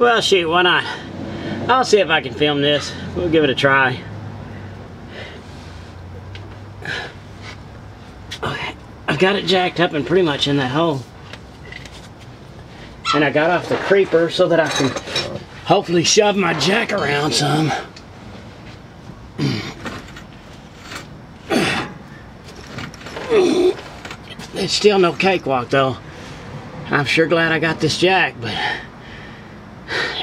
Well, shoot, why not? I'll see if I can film this. We'll give it a try. Okay, I've got it jacked up and pretty much in that hole. And I got off the creeper so that I can hopefully shove my jack around some. It's still no cakewalk though. I'm sure glad I got this jack, but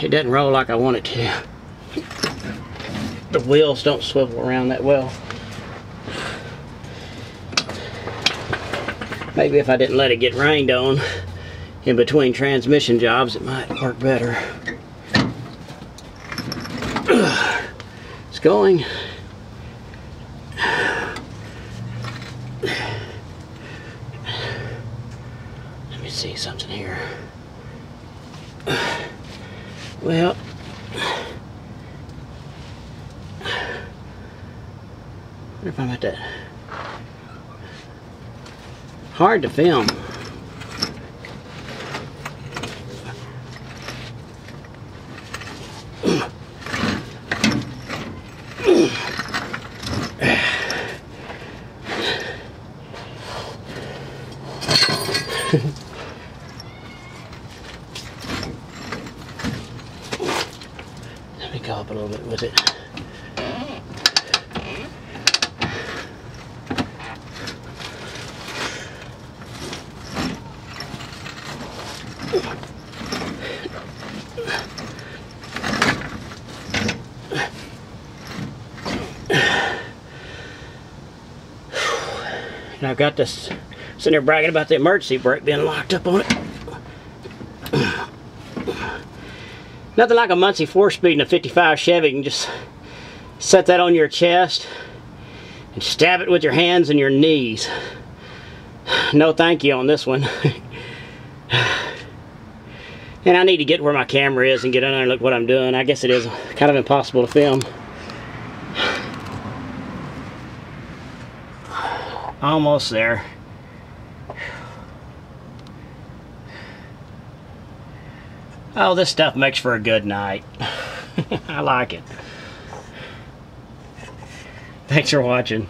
it doesn't roll like I want it to. The wheels don't swivel around that well. Maybe if I didn't let it get rained on in between transmission jobs, it might work better. It's going. Let me see something here. Well, what if I'm at that? Hard to film. Let me go up a little bit with it. And I've got this sitting there bragging about the emergency brake being locked up on it. Nothing like a Muncie 4-speed in a 55 Chevy. You can just set that on your chest and stab it with your hands and your knees. No thank you on this one. And I need to get where my camera is and get in there and look what I'm doing. I guess it is kind of impossible to film. Almost there. Oh, this stuff makes for a good night. I like it. Thanks for watching.